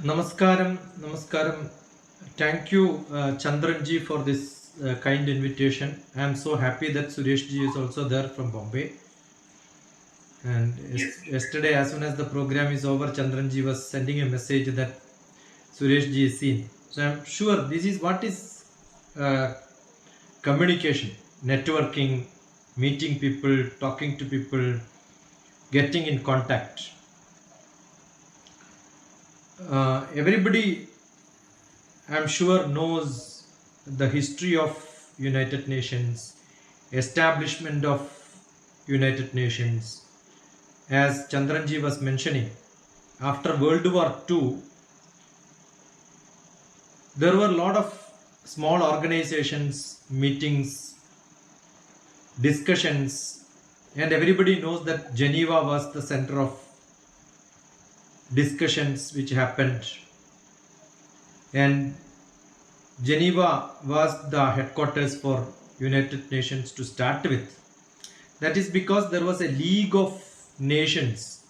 Namaskaram, Namaskaram. Thank you, Chandranji, for this kind invitation. I am so happy that Sureshji is also there from Bombay. And yesterday, as soon as the program is over, Chandranji was sending a message that Sureshji is seen. So I am sure this is what is uh, communication, networking, meeting people, talking to people, getting in contact. Everybody, I'm sure, knows the history of United Nations, establishment of United Nations. As Chandranji was mentioning, after World War II, there were a lot of small organizations, meetings, discussions, and everybody knows that Geneva was the center of discussions which happened, and Geneva was the headquarters for United Nations to start with. That is because there was a League of Nations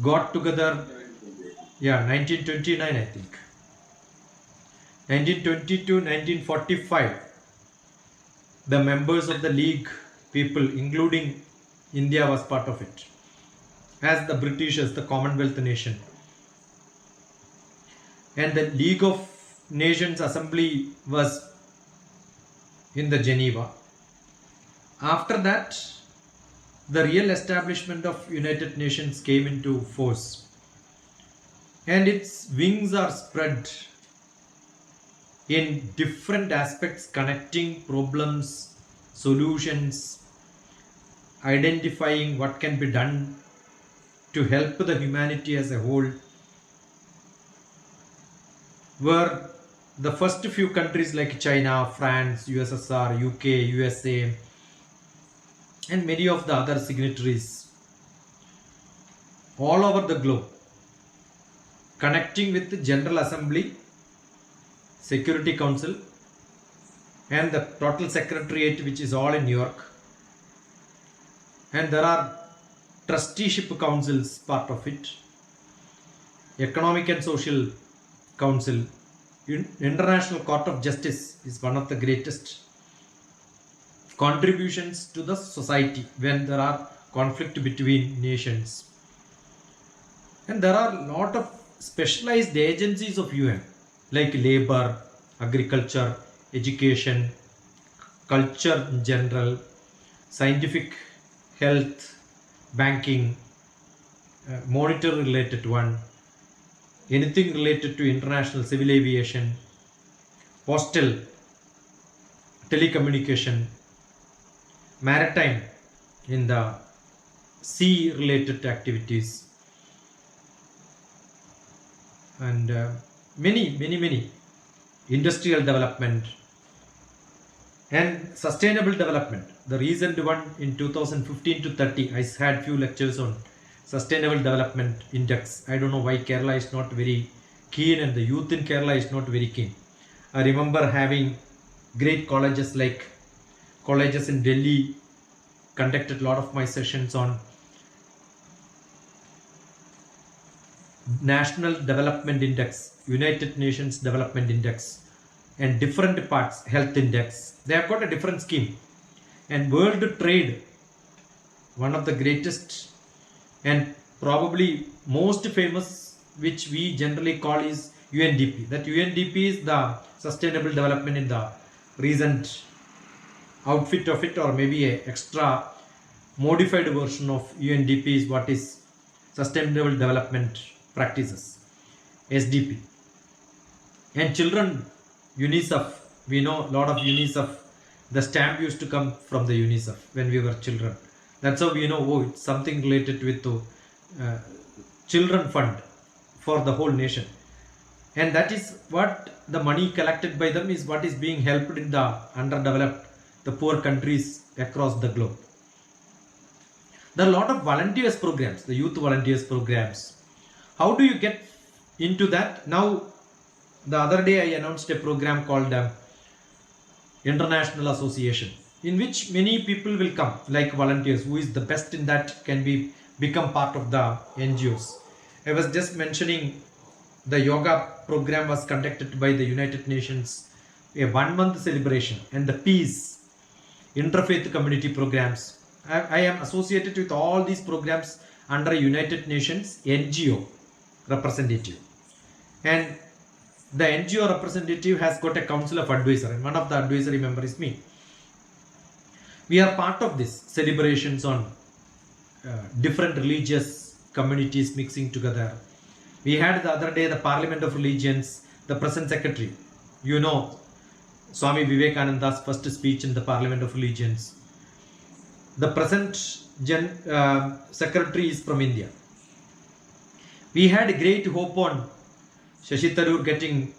got together, 1929 I think. 1922, 1945, the members of the League people, including India, was part of it, as the Britishers, the Commonwealth nation. And the League of Nations Assembly was in the Geneva. After that, the real establishment of United Nations came into force, and its wings are spread in different aspects, connecting problems, solutions, identifying what can be done to help the humanity as a whole. Were the first few countries like China, France, USSR, UK, USA, and many of the other signatories all over the globe, connecting with the General Assembly, Security Council, and the total secretariat, which is all in New York. And there are trusteeship councils part of it, Economic and Social Council, International Court of Justice is one of the greatest contributions to the society when there are conflict between nations. And there are a lot of specialized agencies of UN like labor, agriculture, education, culture in general, scientific, health, banking, monitor related one, anything related to international civil aviation, postal, telecommunication, maritime, in the sea related activities, and many industrial development and sustainable development. The recent one in 2015 to 30, I had few lectures on sustainable development index. I don't know why Kerala is not very keen and the youth in Kerala is not very keen. I remember having great colleges like colleges in Delhi conducted a lot of my sessions on National Development Index, United Nations Development Index, and different parts, Health Index. They have got a different scheme. And World Trade, one of the greatest and probably most famous, which we generally call is UNDP. That UNDP is the sustainable development in the recent outfit of it, or maybe a extra modified version of UNDP is what is sustainable development practices, SDP. And children, UNICEF, we know a lot of UNICEF. The stamp used to come from the UNICEF when we were children. That's how we know, oh, it's something related with the children fund for the whole nation. And that is what the money collected by them is what is being helped in the underdeveloped, the poor countries across the globe. There are a lot of volunteers programs, the youth volunteers programs. How do you get into that? Now, the other day I announced a program called International Association, in which many people will come, like volunteers. Who is the best in that can become part of the NGOs. I was just mentioning the yoga program was conducted by the United Nations, a 1 month celebration, and the peace, interfaith community programs. I am associated with all these programs under United Nations NGO representative. And the NGO representative has got a council of advisor, and one of the advisory members is me. We are part of this celebrations on different religious communities mixing together. We had the other day the Parliament of Religions, the present secretary, you know, Swami Vivekananda's first speech in the Parliament of Religions. The present secretary is from India. We had great hope on Shashi Tharoor getting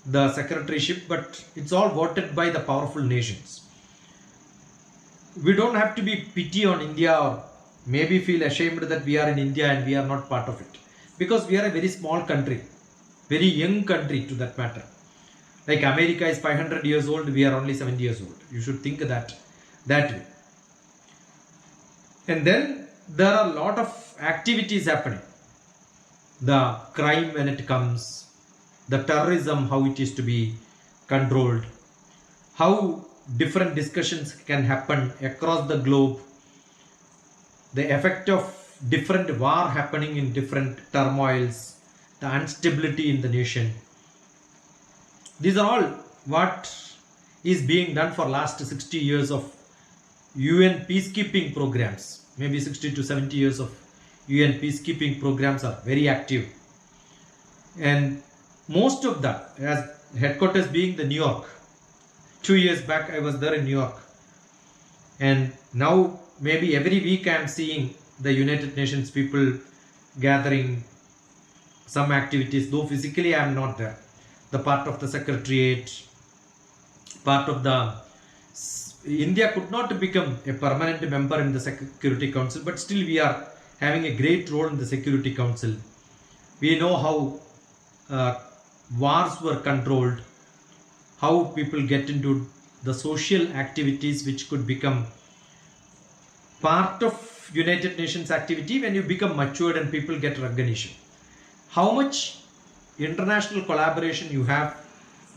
the secretaryship, but it's all voted by the powerful nations. We don't have to be pity on India or maybe feel ashamed that we are in India and we are not part of it, because we are a very small country, very young country to that matter. Like America is 500 years old, we are only 70 years old. You should think that way. And then there are a lot of activities happening. The crime when it comes, the terrorism, how it is to be controlled, how different discussions can happen across the globe, the effect of different war happening in different turmoils, the instability in the nation. These are all what is being done for last 60 years of UN peacekeeping programs. Maybe 60 to 70 years of UN peacekeeping programs are very active. And most of that, as headquarters being the New York. 2 years back I was there in New York. And now maybe every week I am seeing the United Nations people gathering some activities, though physically I am not there. The part of the Secretariat, part of the India could not become a permanent member in the Security Council, but still we are having a great role in the Security Council. We know how wars were controlled, how people get into the social activities which could become part of United Nations activity when you become matured and people get recognition. How much international collaboration you have,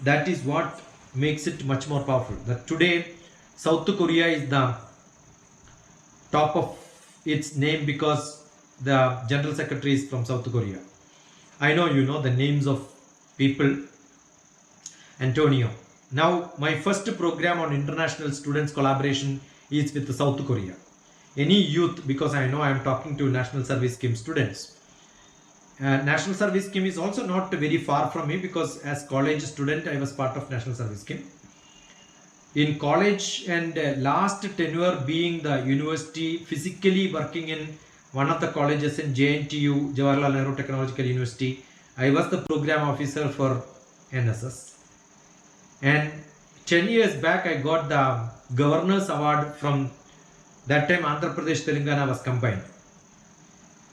that is what makes it much more powerful. That today South Korea is the top of its name because the General Secretary is from South Korea. I know you know the names of people. Antonio. Now my first program on international students collaboration is with South Korea. Any youth, because I know I am talking to National Service Scheme students. National Service Scheme is also not very far from me, because as college student I was part of National Service Scheme. In college and last tenure being the university, physically working in one of the colleges in JNTU, Jawaharlal Nehru Technological University, I was the program officer for NSS. And 10 years back I got the Governor's Award from, that time Andhra Pradesh Telangana was combined.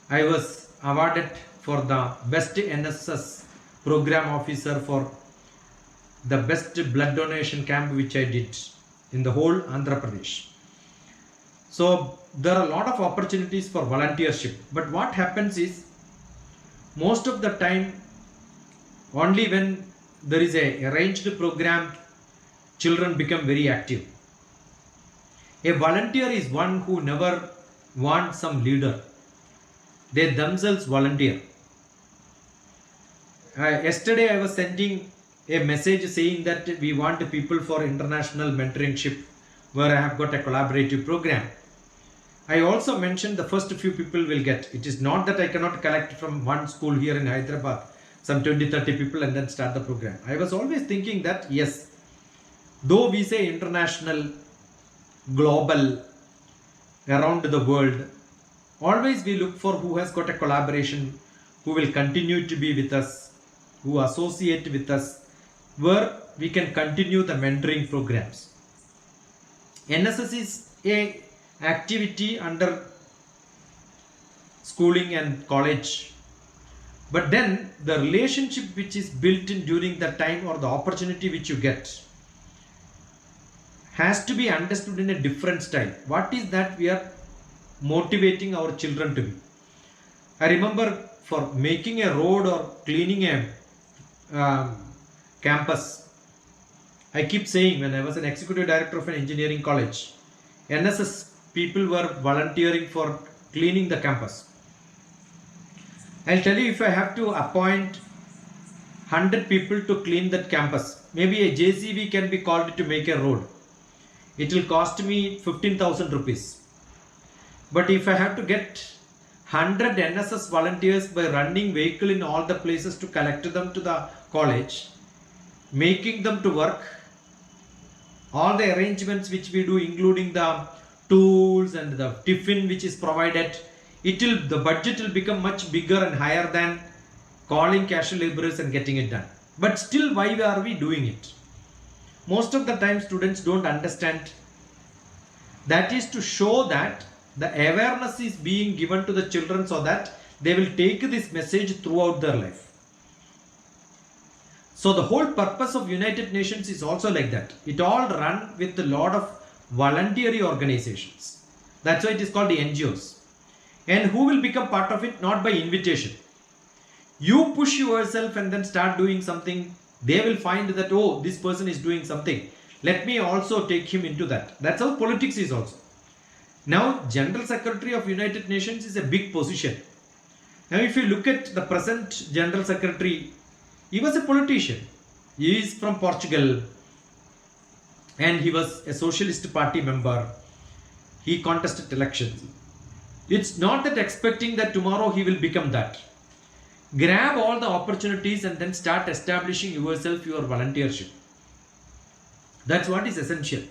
I was awarded for the best NSS program officer for the best blood donation camp which I did in the whole Andhra Pradesh. So there are a lot of opportunities for volunteership, but what happens is most of the time only when there is a arranged program children become very active. A volunteer is one who never wants some leader. They themselves volunteer. Yesterday I was sending a message saying that we want people for international mentoringship, where I have got a collaborative program. I also mentioned the first few people will get. It is not that I cannot collect from one school here in Hyderabad some 20-30 people and then start the program. I was always thinking that yes, though we say international, global, around the world, always we look for who has got a collaboration, who will continue to be with us, who associate with us, where we can continue the mentoring programs. NSS is a activity under schooling and college, but then the relationship which is built in during that time, or the opportunity which you get, has to be understood in a different style. What is that we are motivating our children to be? I remember for making a road or cleaning a campus. I keep saying, when I was an executive director of an engineering college, NSS people were volunteering for cleaning the campus. I'll tell you, if I have to appoint 100 people to clean that campus, maybe a JCB can be called to make a road. It will cost me 15,000 rupees. But if I have to get 100 NSS volunteers by running vehicle in all the places to collect them to the college, making them to work, all the arrangements which we do, including the tools and the tiffin which is provided, the budget will become much bigger and higher than calling casual laborers and getting it done. But still, why are we doing it? Most of the time students don't understand. That is to show that the awareness is being given to the children so that they will take this message throughout their life. So the whole purpose of United Nations is also like that. It all run with a lot of voluntary organizations. That's why it is called the NGOs. And who will become part of it? Not by invitation. You push yourself and then start doing something. They will find that, oh, this person is doing something. Let me also take him into that. That's how politics is also. Now, General Secretary of United Nations is a big position. Now, if you look at the present General Secretary, he was a politician. He is from Portugal and he was a Socialist Party member. He contested elections. It's not that expecting that tomorrow he will become that. Grab all the opportunities and then start establishing yourself, your volunteership. That's what is essential.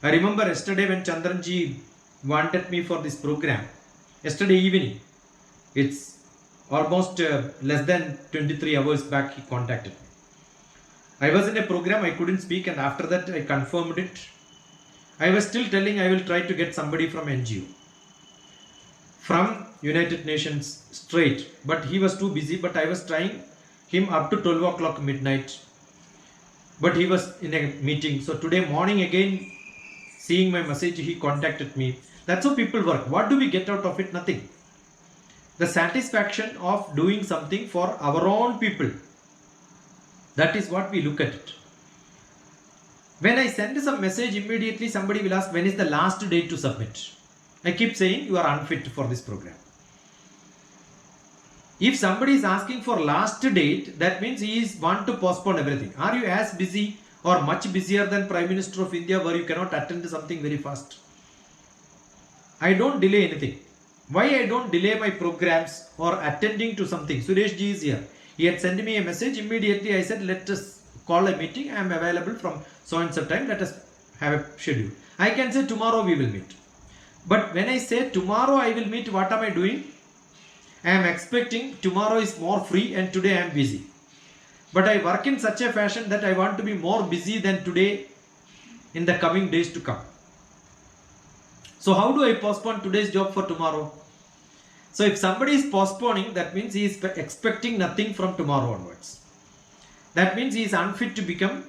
I remember yesterday when Chandranji wanted me for this program. Yesterday evening, it's almost less than 23 hours back, he contacted me. I was in a program, I couldn't speak, and after that I confirmed it. I was still telling I will try to get somebody from NGO, from United Nations straight, but he was too busy. But I was trying him up to 12 o'clock midnight, but he was in a meeting. So today morning again, seeing my message, he contacted me. That's how people work. What do we get out of it? Nothing. The satisfaction of doing something for our own people. That is what we look at it. When I send some message, immediately somebody will ask, when is the last date to submit? I keep saying, you are unfit for this program. If somebody is asking for last date, that means he is want to postpone everything. Are you as busy or much busier than Prime Minister of India, where you cannot attend to something very fast? I don't delay anything. Why I don't delay my programs or attending to something? Suresh ji is here. He had sent me a message. Immediately I said, let us call a meeting. I am available from so and so time. Let us have a schedule. I can say tomorrow we will meet. But when I say tomorrow I will meet, what am I doing? I am expecting tomorrow is more free and today I am busy. But I work in such a fashion that I want to be more busy than today in the coming days to come. So how do I postpone today's job for tomorrow? So if somebody is postponing, that means he is expecting nothing from tomorrow onwards. That means he is unfit to become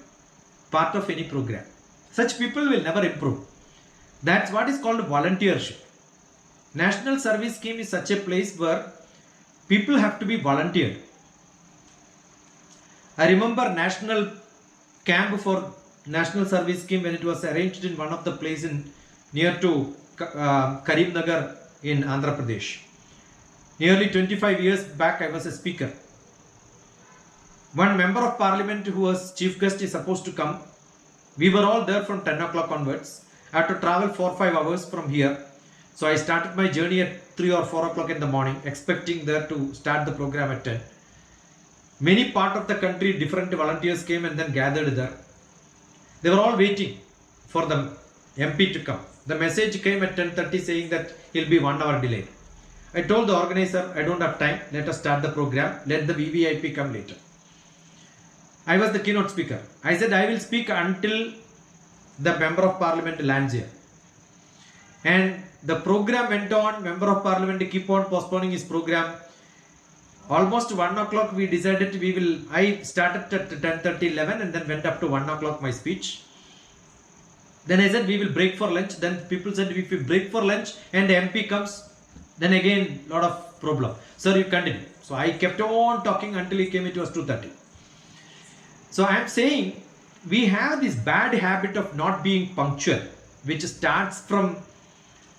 part of any program. Such people will never improve. That's what is called volunteership. National Service Scheme is such a place where people have to be volunteered. I remember national camp for National Service Scheme when it was arranged in one of the places near to Karimnagar in Andhra Pradesh. Nearly 25 years back, I was a speaker. One member of parliament who was chief guest is supposed to come. We were all there from 10 o'clock onwards. I had to travel 4-5 hours from here. So I started my journey at 3 or 4 o'clock in the morning, expecting there to start the program at 10. Many part of the country, different volunteers came and then gathered there. They were all waiting for the MP to come. The message came at 10:30 saying that he'll be 1 hour delayed. I told the organizer, I don't have time. Let us start the program. Let the VVIP come later. I was the keynote speaker. I said I will speak until the member of parliament lands here. And the program went on. Member of parliament keep on postponing his program. Almost 1 o'clock we decided I started at 10:30, 11 and then went up to 1 o'clock my speech. Then I said we will break for lunch. Then people said if we break for lunch and the MP comes, then again lot of problem. Sir, you continue. So I kept on talking until he came. It was 2:30. So I am saying we have this bad habit of not being punctual, which starts from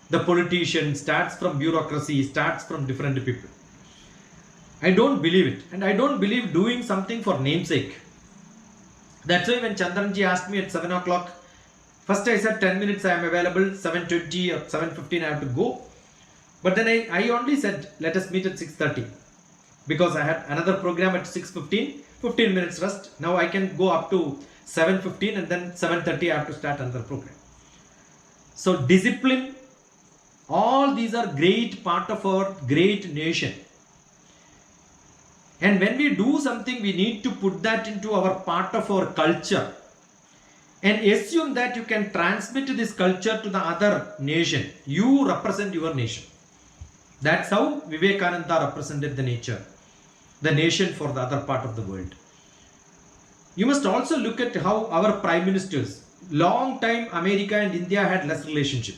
the politician, starts from bureaucracy, starts from different people. I don't believe it, and I don't believe doing something for namesake. That's why when Chandranji asked me at 7 o'clock, first I said 10 minutes I am available, 7:20 or 7:15 I have to go. But then I only said let us meet at 6:30 because I had another program at 6:15, 15 minutes rest. Now I can go up to 7:15 and then 7:30 I have to start another program. So discipline, all these are great part of our great nation. And when we do something, we need to put that into our part of our culture and assume that you can transmit this culture to the other nation. You represent your nation. That's how Vivekananda represented the nation for the other part of the world. You must also look at how our prime ministers, long time America and India had less relationship.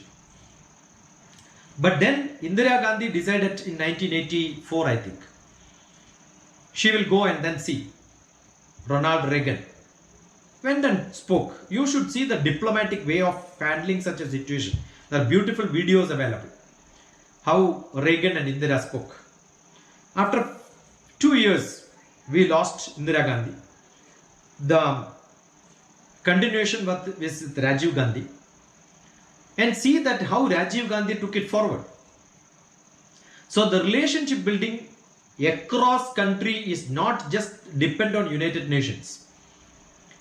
But then Indira Gandhi decided in 1984, I think, she will go and then see. Ronald Reagan went and spoke. You should see the diplomatic way of handling such a situation. There are beautiful videos available. How Reagan and Indira spoke. After 2 years, we lost Indira Gandhi. The continuation with Rajiv Gandhi. And see that how Rajiv Gandhi took it forward. So the relationship building across country is not just depend on United Nations.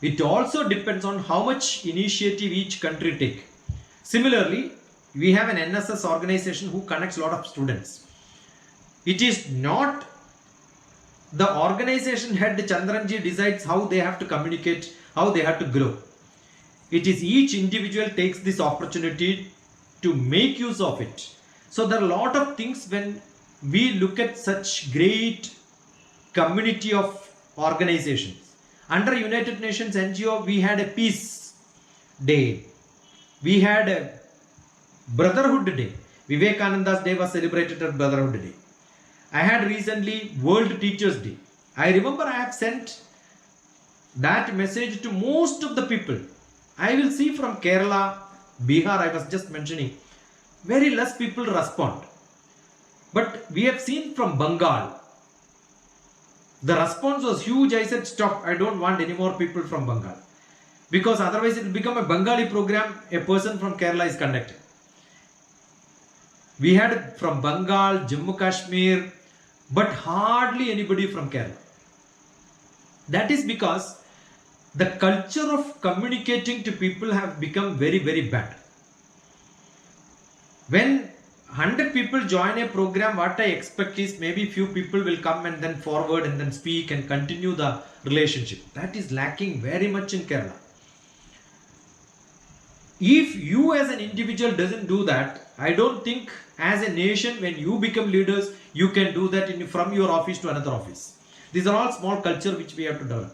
It also depends on how much initiative each country take. Similarly, we have an NSS organization who connects a lot of students. It is not the organization head Chandranji decides how they have to communicate, how they have to grow. It is each individual takes this opportunity to make use of it. So there are a lot of things when we look at such great community of organizations. Under United Nations NGO, we had a peace day. We had a brotherhood day. Vivekananda's day was celebrated at Brotherhood Day. I had recently World Teachers Day. I remember I have sent that message to most of the people. I will see from Kerala, Bihar, I was just mentioning, very less people respond. But we have seen from Bengal, the response was huge. I said, stop, I don't want any more people from Bengal. Because otherwise it will become a Bengali program a person from Kerala is conducting. We had from Bengal, Jammu Kashmir, but hardly anybody from Kerala. That is because the culture of communicating to people have become very, very bad. When 100 people join a program, what I expect is maybe few people will come and then forward and then speak and continue the relationship. That is lacking very much in Kerala. If you as an individual doesn't do that, I don't think as a nation when you become leaders, you can do that from your office to another office. These are all small culture which we have to develop.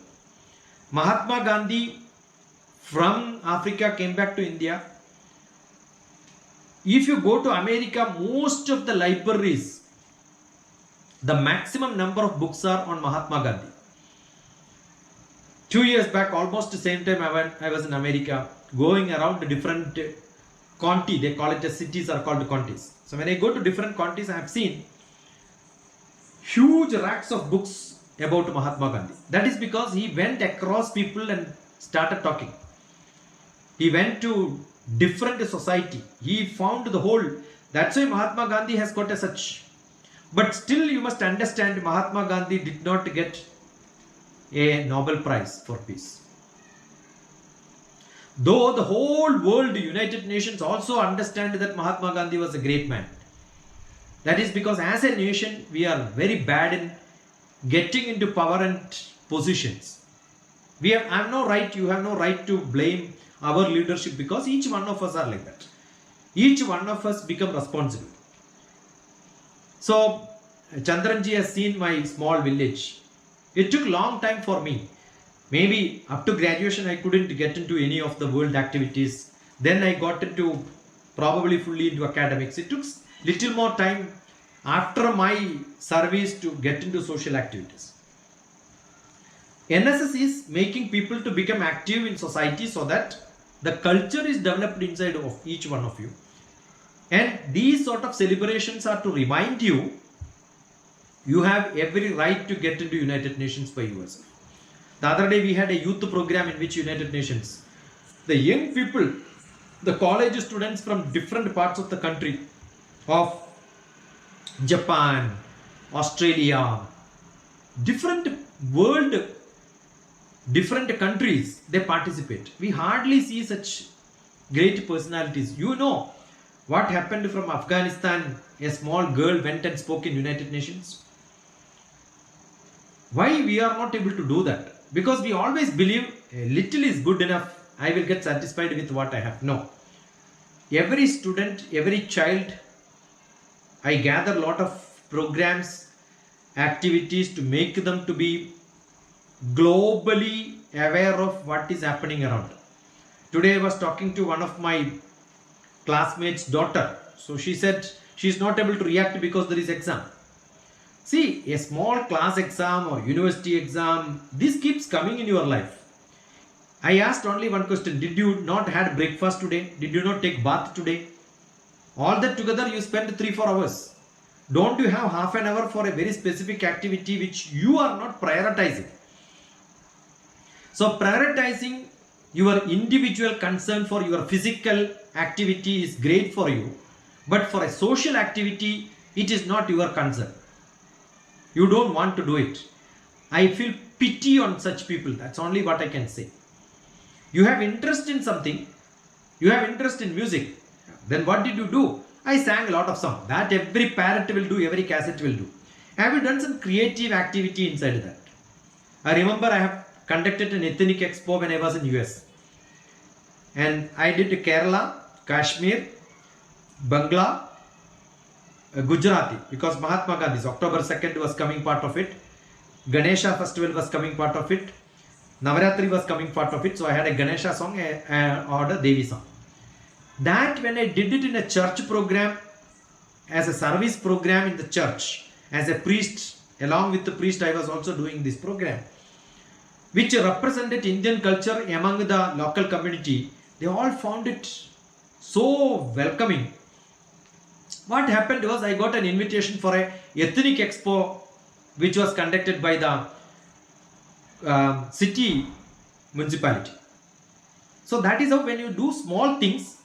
Mahatma Gandhi from Africa came back to India. If you go to America, most of the libraries, the maximum number of books are on Mahatma Gandhi. 2 years back, almost the same time I was in America, going around the different county, they call it as cities are called counties. So when I go to different counties, I have seen huge racks of books about Mahatma Gandhi. That is because he went across people and started talking. He went to different society. He found the whole. That's why Mahatma Gandhi has got a such. But still you must understand Mahatma Gandhi did not get a Nobel Prize for peace. Though the whole world, United Nations also understand that Mahatma Gandhi was a great man. That is because as a nation, we are very bad in getting into power and positions. I have no right, you have no right to blame our leadership because each one of us are like that. Each one of us become responsible. So, Chandranji has seen my small village. It took long time for me. Maybe up to graduation I couldn't get into any of the world activities. Then I got into probably fully into academics. It took little more time after my service to get into social activities. NSS is making people to become active in society so that the culture is developed inside of each one of you. And these sort of celebrations are to remind you, you have every right to get into United Nations by yourself. The other day we had a youth program in which United Nations, the young people, the college students from different parts of the country, of Japan, Australia, different world, different countries, they participate. We hardly see such great personalities. You know what happened from Afghanistan? A small girl went and spoke in United Nations. Why we are not able to do that? Because we always believe a little is good enough. I will get satisfied with what I have. No. Every student, every child, I gather a lot of programs, activities to make them to be globally aware of what is happening around. Today I was talking to one of my classmates' daughter. So she said she is not able to react because there is exam. See, a small class exam or university exam, this keeps coming in your life. I asked only one question. Did you not had breakfast today? Did you not take bath today? All that together you spend 3-4 hours. Don't you have half an hour for a very specific activity which you are not prioritizing? So prioritizing your individual concern for your physical activity is great for you. But for a social activity, it is not your concern. You don't want to do it. I feel pity on such people. That's only what I can say. You have interest in something. You have interest in music. Then what did you do? I sang a lot of songs. That every parrot will do, every cassette will do. Have you done some creative activity inside that? I remember I have conducted an ethnic expo when I was in US. And I did Kerala, Kashmir, Bangla, Gujarati, because Mahatma Gandhi's October 2nd was coming part of it. Ganesha festival was coming part of it. Navaratri was coming part of it. So I had a Ganesha song or a Devi song. That when I did it in a church program, as a service program in the church, as a priest, along with the priest, I was also doing this program, which represented Indian culture among the local community. They all found it so welcoming. What happened was I got an invitation for a ethnic expo which was conducted by the city municipality. So that is how when you do small things,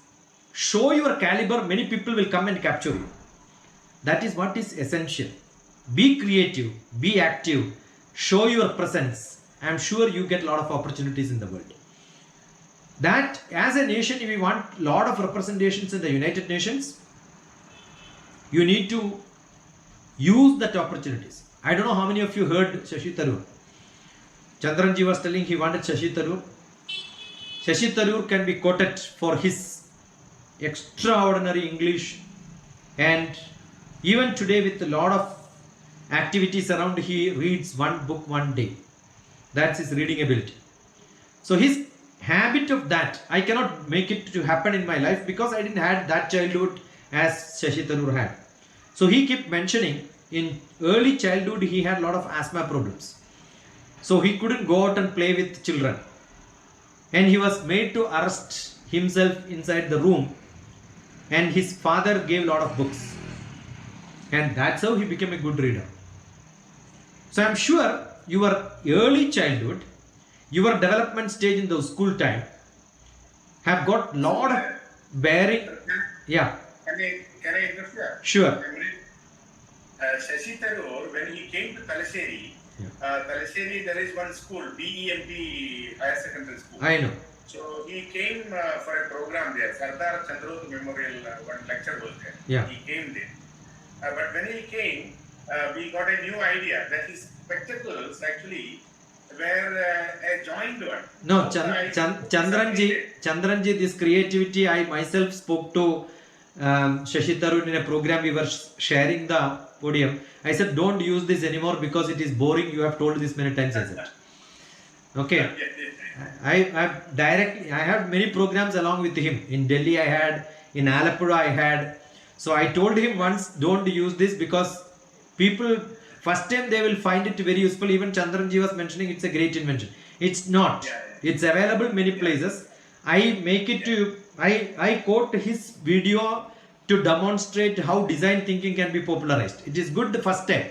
show your caliber, many people will come and capture you. That is what is essential. Be creative, be active, show your presence. I am sure you get a lot of opportunities in the world. That as a nation, if we want a lot of representations in the United Nations, you need to use that opportunities. I don't know how many of you heard Shashi Tharoor. Chandranji was telling he wanted Shashi Tharoor. Shashi Tharoor can be quoted for his extraordinary English, and even today with a lot of activities around, he reads one book one day. That's his reading ability. So his habit of that, I cannot make it to happen in my life because I didn't have that childhood as Shashi Tharoor had. So he kept mentioning in early childhood he had a lot of asthma problems. So he couldn't go out and play with children. And he was made to arrest himself inside the room. And his father gave a lot of books. And that's how he became a good reader. So I'm sure your early childhood, your development stage in the school time have got lot of bearing. Yeah. Can I interrupt you? Sure. Shashi Tharoor, when he came to Talaseri, Talaseri there is one school, BEMP Higher Secondary School. I know. So he came for a program there. Sardar Chandrot Memorial, one lecture was there. Yeah. He came there. But when he came, we got a new idea that his spectacles actually were a joined one. No, Chandranji, this creativity, I myself spoke to Shashi Tharoor in a program. We were sharing the podium. I said, don't use this anymore because it is boring. You have told this many times. I said, okay. I had many programs along with him. In Delhi I had, in Alapura I had. So I told him once, don't use this, because people, first time they will find it very useful. Even Chandranji was mentioning it's a great invention. It's not. It's available many places. I make it to, I quote his video to demonstrate how design thinking can be popularized. It is good the first time.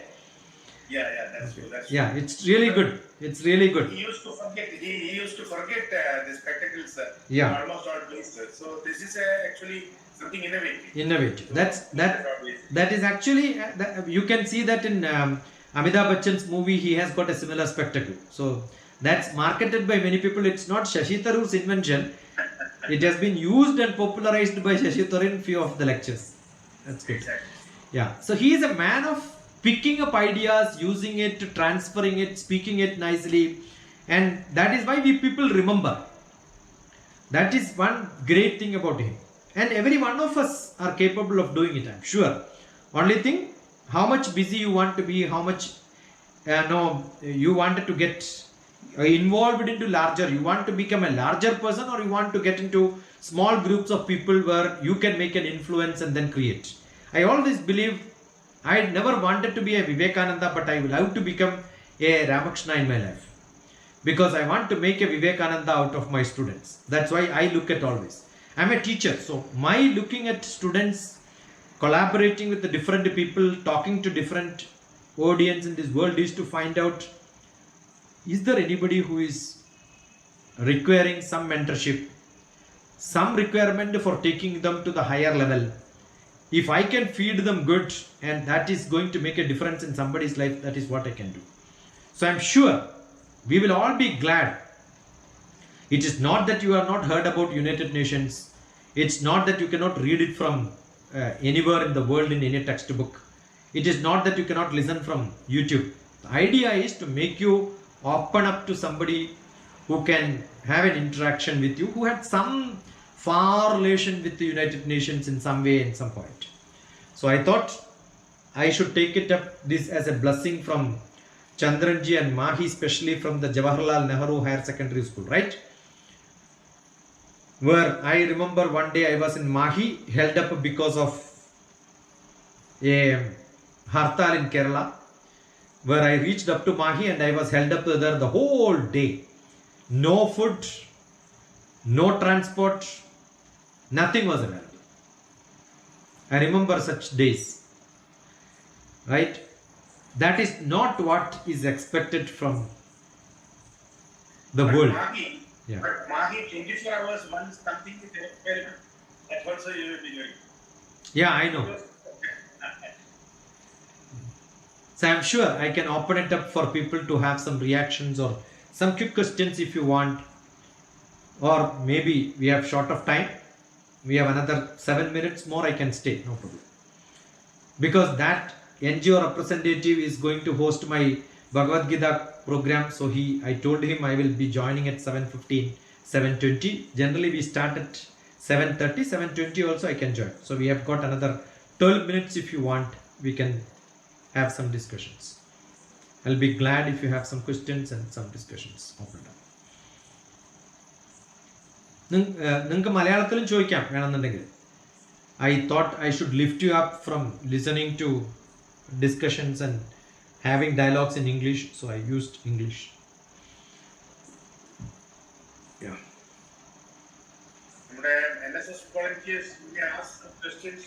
That's true. That's Yeah, it's really good. It's really good. He used to forget. He used to forget the spectacles. Yeah. Almost all places. So this is actually something innovative. Innovative. That is actually you can see that in Amitabh Bachchan's movie. He has got a similar spectacle. So that's marketed by many people. It's not Shashi Tharoor's invention. It has been used and popularized by Shashi Tharoor in few of the lectures. That's good. Exactly. Yeah. So he is a man of picking up ideas, using it, transferring it, speaking it nicely, and that is why we people remember. That is one great thing about him. And every one of us are capable of doing it, I'm sure. Only thing, how much busy you want to be, how much you wanted to get involved into larger, you want to become a larger person, or you want to get into small groups of people where you can make an influence and then create. I always believe, I never wanted to be a Vivekananda, but I will have to become a Ramakrishna in my life, because I want to make a Vivekananda out of my students. That's why I look at always. I'm a teacher, so my looking at students, collaborating with the different people, talking to different audience in this world, is to find out, is there anybody who is requiring some mentorship, some requirement for taking them to the higher level. If I can feed them good, and that is going to make a difference in somebody's life, that is what I can do. So I'm sure we will all be glad. It is not that you have not heard about United Nations. It's not that you cannot read it from anywhere in the world in any textbook. It is not that you cannot listen from YouTube. The idea is to make you open up to somebody who can have an interaction with you, who had some far relation with the United Nations in some way, in some point. So I thought I should take it up this as a blessing from Chandranji and Mahi, especially from the Jawaharlal Nehru Higher Secondary School, right? Where I remember one day I was in Mahi, held up because of a hartal in Kerala, where I reached up to Mahi and I was held up there the whole day. No food, no transport, nothing was available. I remember such days, right? That is not what is expected from the world. Mahi, Yeah. But Mahi, 24 hours, once something is available, that also you will be doing. Yeah, I know. So I'm sure I can open it up for people to have some reactions or some quick questions if you want. Or maybe we have short of time. We have another 7 minutes more, I can stay, no problem. Because that NGO representative is going to host my Bhagavad Gita program. So I told him I will be joining at 7:15, 7:20. Generally we start at 7:30, 7:20 also I can join. So we have got another 12 minutes if you want. We can have some discussions. I'll be glad if you have some questions and some discussions opened up. നിങ്ങൾക്ക് മലയാളത്തിലും ചോദിക്കാം വേണമെന്നുണ്ടെങ്കിൽ. I thought I should lift you up from listening to discussions and having dialogues in English, so I used English. Yeah. നമ്മുടെ NSS volunteers may ask some questions.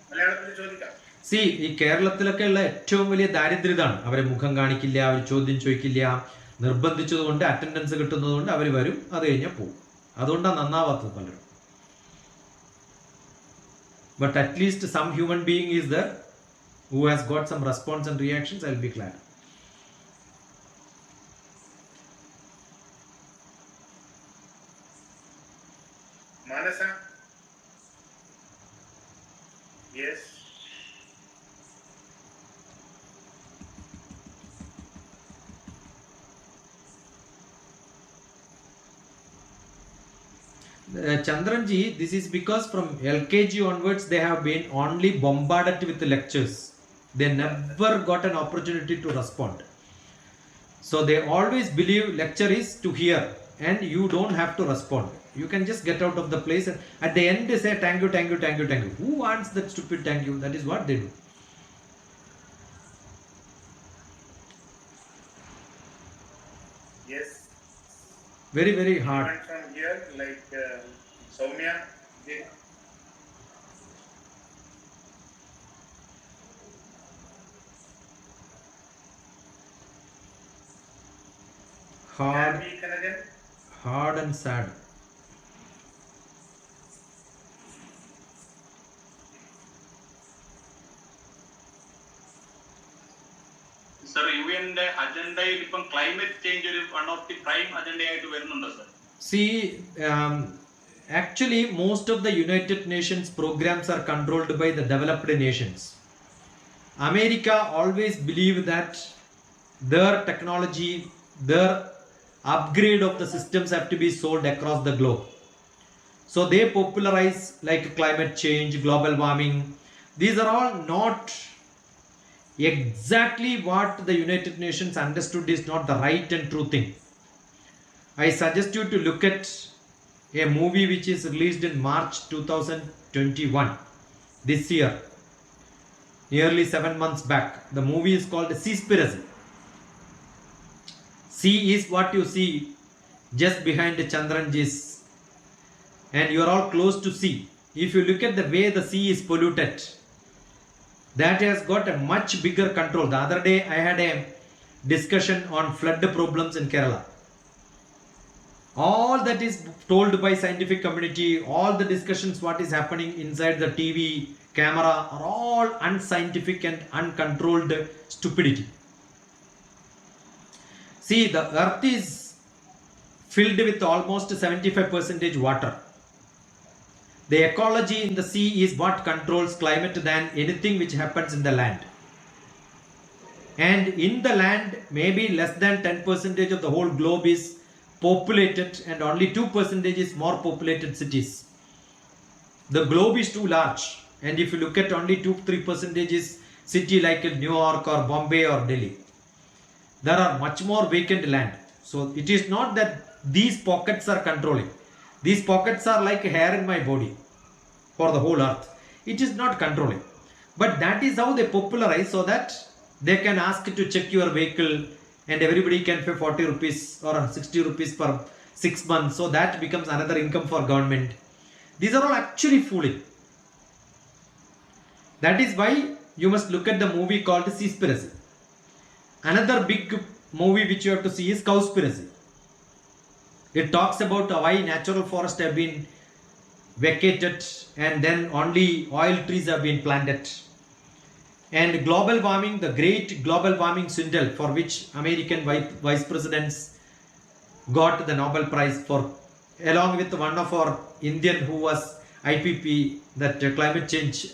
മലയാളത്തിൽ ചോദിക്കാം. See, ഈ കേരളത്തിലൊക്കെ ഉള്ള ഏറ്റവും വലിയ ദാരിദ്ര്യം ഇതാണ്. അവരെ മുഖം കാണിക്കില്ല, അവർ ചോദ്യം ചോദിക്കില്ല, നിർബന്ധിച്ചതുകൊണ്ട് അറ്റൻഡൻസ് കിട്ടുന്നതുകൊണ്ട് അവർ വരും, അത് കഴിഞ്ഞാൽ പോകും. അതുകൊണ്ടാണ് നന്നാവാത്തത് പലരും. But at least some human being is there who has got some response and reactions. I'll be glad. Manasa? Yes. Chandranji, this is because from LKG onwards they have been only bombarded with lectures. They never got an opportunity to respond. So they always believe lecture is to hear and you don't have to respond. You can just get out of the place and at the end they say thank you, thank you, thank you, thank you. Who wants that stupid thank you? That is what they do. Yes. Very, very hard. Even from here, like Soumya, they, Hard, can we can again? hard and sad. Sir you എൻ്റെ അജണ്ടയിൽ ഇപ്പം climate change ഒരു one of the prime അജണ്ടയായിട്ട് വരുന്നുണ്ടോ sir? See, actually, most of the United Nations programs are controlled by the developed nations. America always believed that their technology, their upgrade of the systems have to be sold across the globe. So they popularize like climate change, global warming. These are all not exactly what the United Nations understood is not the right and true thing. I suggest you to look at a movie which is released in March 2021, this year, nearly 7 months back. The movie is called Seaspiracy. Sea is what you see just behind Chandranjis, and you are all close to sea. If you look at the way the sea is polluted, that has got a much bigger control. The other day I had a discussion on flood problems in Kerala. All that is told by scientific community, all the discussions what is happening inside the TV camera are all unscientific and uncontrolled stupidity. See, the earth is filled with almost 75% water. The ecology in the sea is what controls climate than anything which happens in the land. And in the land, maybe less than 10% of the whole globe is populated, and only 2% is more populated cities. The globe is too large, and if you look at only 2-3% is city like New York or Bombay or Delhi. There are much more vacant land. So it is not that these pockets are controlling. These pockets are like hair in my body for the whole earth. It is not controlling. But that is how they popularize, so that they can ask to check your vehicle and everybody can pay 40 rupees or 60 rupees per 6 months. So that becomes another income for government. These are all actually fooling. That is why you must look at the movie called Seaspiracy. Another big movie which you have to see is Cowspiracy. It talks about why natural forests have been vacated and then only oil trees have been planted. And global warming, the great global warming swindle for which American vice presidents got the Nobel Prize for, along with one of our Indian who was IPP, that climate change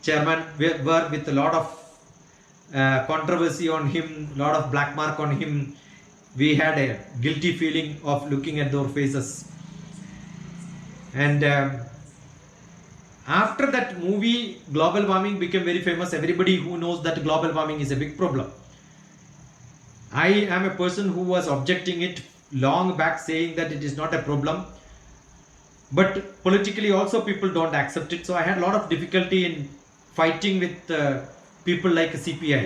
chairman, were with a lot of controversy on him, lot of black mark on him. We had a guilty feeling of looking at their faces. And after that movie, global warming became very famous. Everybody who knows that global warming is a big problem. I am a person who was objecting it long back, saying that it is not a problem. But politically also people don't accept it. So I had a lot of difficulty in fighting with people like CPI.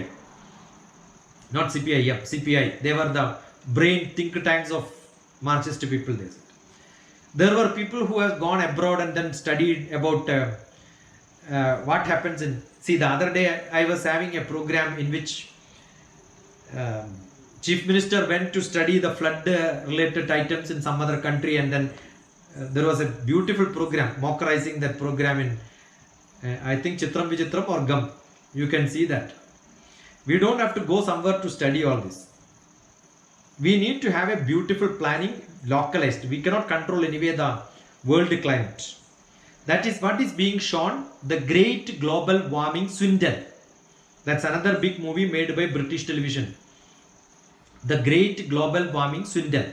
Not CPI, yep, CPI. They were the brain think tanks of Marxist people, they said. There were people who have gone abroad and then studied about what happens in... See, the other day I was having a program in which Chief Minister went to study the flood related items in some other country, and then there was a beautiful program, mockrizing that program in I think Chitram Vichitram or Gum. You can see that. We don't have to go somewhere to study all this. We need to have a beautiful planning, localized. We cannot control anyway the world climate. That is what is being shown, the great global warming swindle. That's another big movie made by British television. The great global warming swindle.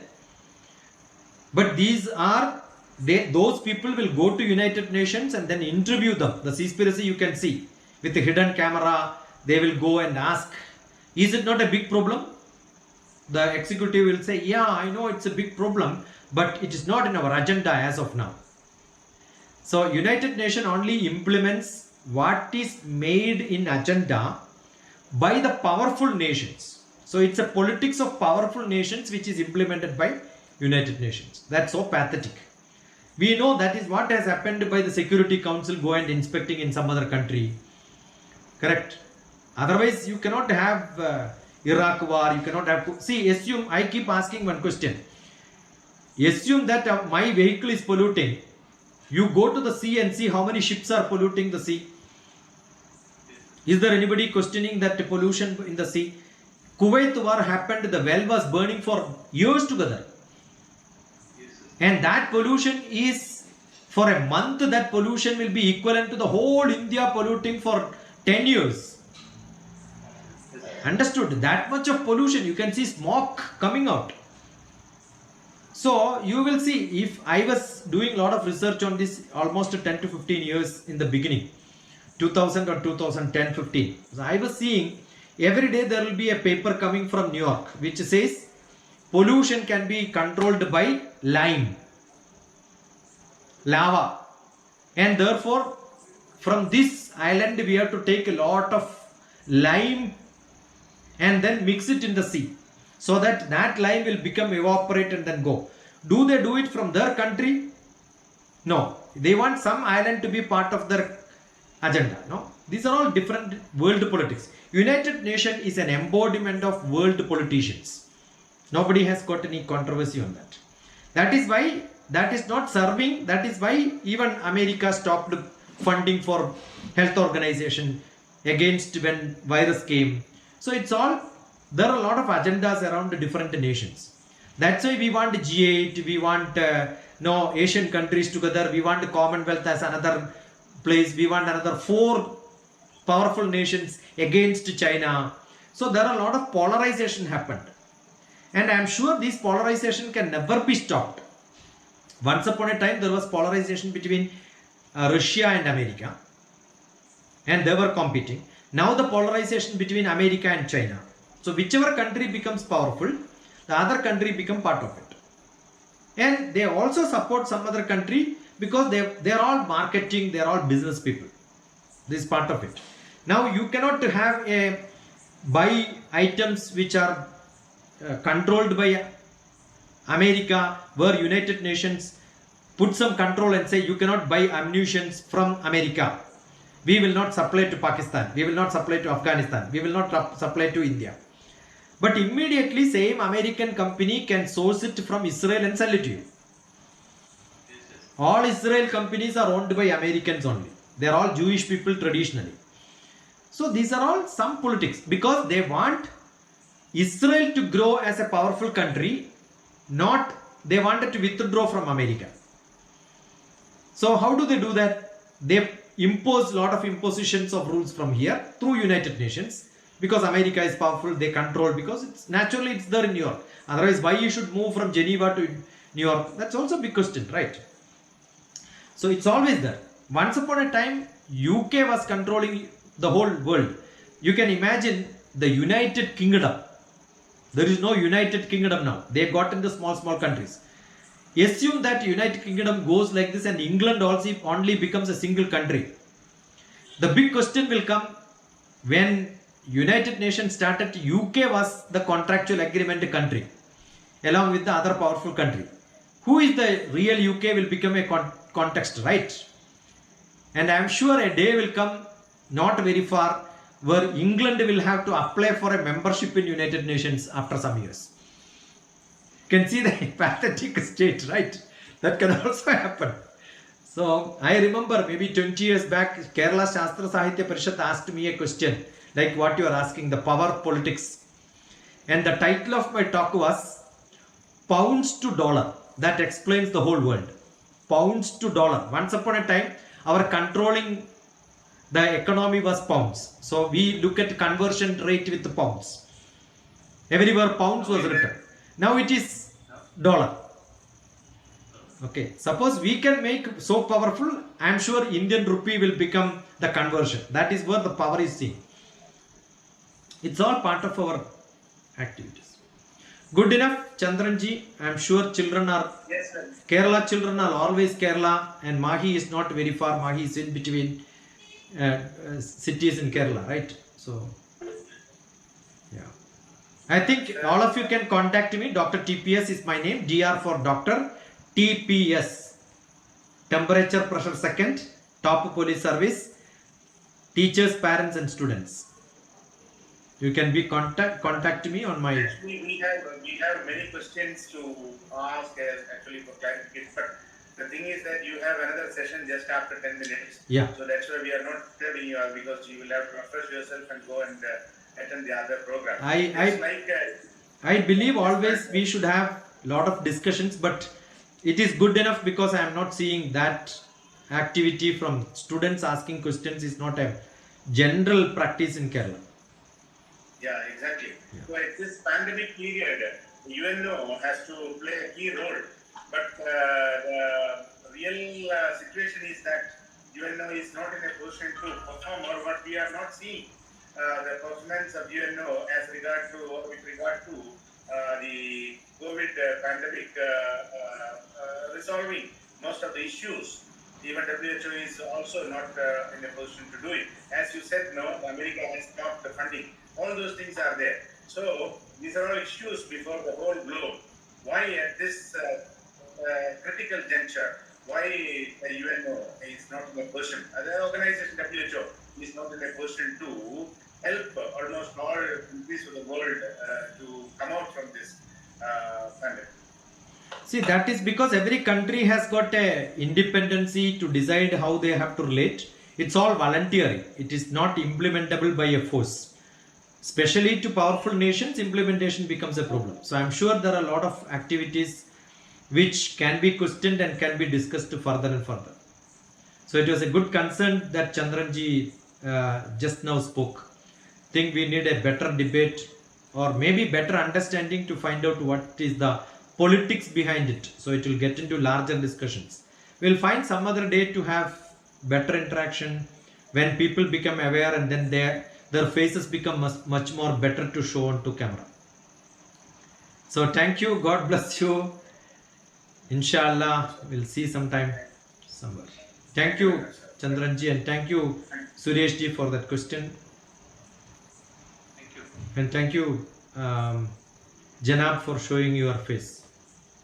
But these are, those people will go to United Nations and then interview them. The Seaspiracy you can see with a hidden camera. They will go and ask, is it not a big problem? The executive will say, yeah, I know it's a big problem, but it is not in our agenda as of now. So United Nations only implements what is made in agenda by the powerful nations. So it's a politics of powerful nations which is implemented by United Nations. That's so pathetic. We know that is what has happened by the Security Council go and inspecting in some other country. Correct. Otherwise you cannot have Iraq war, you cannot have... See, assume, I keep asking one question. Assume that my vehicle is polluting. You go to the sea and see how many ships are polluting the sea. Is there anybody questioning that pollution in the sea? Kuwait war happened, the well was burning for years together. And that pollution is, for a month, that pollution will be equivalent to the whole India polluting for 10 years. Understood? That much of pollution, you can see smoke coming out. So you will see, if I was doing a lot of research on this almost 10 to 15 years in the beginning, 2000 or 2010, 15. So I was seeing every day there will be a paper coming from New York which says pollution can be controlled by lava. And therefore from this island we have to take a lot of lime and then mix it in the sea, so that lime will become evaporate and then go. Do they do it from their country? No. They want some island to be part of their agenda. No. These are all different world politics. United Nations is an embodiment of world politicians. Nobody has got any controversy on that. That is why that is not serving. That is why even America stopped funding for health organization against when virus came. So it's all, there are a lot of agendas around the different nations. That's why we want G8, we want Asian countries together, we want Commonwealth as another place, we want another 4 powerful nations against China. So there are a lot of polarization happened. And I am sure this polarization can never be stopped. Once upon a time there was polarization between Russia and America, and they were competing. Now the polarization between America and China. So whichever country becomes powerful, the other country become part of it. And they also support some other country because they are all marketing, they are all business people. This is part of it. Now you cannot have a buy items which are controlled by America, where United Nations put some control and say you cannot buy ammunition from America. We will not supply to Pakistan, we will not supply to Afghanistan, we will not supply to India. But immediately same American company can source it from Israel and sell it to you. All Israel companies are owned by Americans only. They are all Jewish people traditionally. So these are all some politics, because they want Israel to grow as a powerful country, not they wanted to withdraw from America. So how do they do that? They impose a lot of impositions of rules from here through United Nations, because America is powerful, they control, because it's naturally it's there in New York. Otherwise why you should move from Geneva to New York? That's also a big question, right? So it's always there. Once upon a time UK was controlling the whole world. You can imagine the United Kingdom. There is no United Kingdom now. They have gotten the small countries. Assume that United Kingdom goes like this and England also only becomes a single country. The big question will come when United Nations started. UK was the contractual agreement country along with the other powerful country. Who is the real UK will become a context, right? And I am sure a day will come not very far where England will have to apply for a membership in United Nations after some years. Can see the pathetic state, right? That can also happen. So I remember maybe 20 years back, Kerala Shastra Sahitya Parishad asked me a question like what you are asking, the power politics. And the title of my talk was Pounds to Dollar. That explains the whole world. Pounds to dollar. Once upon a time, our controlling the economy was pounds. So we look at conversion rate with the pounds. Everywhere pounds was written. Now it is dollar. Okay. Suppose we can make so powerful, I am sure Indian rupee will become the conversion. That is where the power is seen. It's all part of our activities. Good enough, Chandranji. I'm sure children are Yes, sir. Kerala children are always Kerala, and Mahi is not very far. Mahi is in between cities in Kerala, right? So, yeah. I think all of you can contact me. Dr. TPS is my name. DR for Doctor. TPS. Temperature, pressure, second. Top police service. Teachers, parents, and students. You can be contact me on my. Actually, we have many questions to ask actually for clarification. But the thing is that you have another session just after 10 minutes. Yeah. So that's why we are not telling you because you will have to refresh yourself and go and attend the other program. I believe always we should have lot of discussions, but it is good enough because I am not seeing that activity from students asking questions is not a general practice in Kerala. Yeah, exactly. Yeah. So at this pandemic period, UNO has to play a key role. But the real situation is that UNO is not in a position to perform, or what we are not seeing the performance of UNO with regard to the COVID pandemic resolving most of the issues. Even WHO is also not in a position to do it. As you said, no, America has stopped the funding. All those things are there. So these are all issues before the whole globe. Why at this critical juncture, why the UNO is not in a position, the organization WHO is not in a position to help almost all countries of the world to come out from this pandemic? See, that is because every country has got a independency to decide how they have to relate. It's all voluntary. It is not implementable by a force. Especially to powerful nations, implementation becomes a problem. So I'm sure there are a lot of activities which can be questioned and can be discussed further and further. So it was a good concern that Chandranji just now spoke. Think we need a better debate or maybe better understanding to find out what is the politics behind it. So it will get into larger discussions. We'll find some other day to have better interaction when people become aware and then their faces become much more better to show onto camera. So thank you. God bless you. Inshallah, we'll see sometime somewhere. Thank you, Chandranji, and thank you, Sureshji, for that question. Thank you. And thank you, Janab, for showing your face.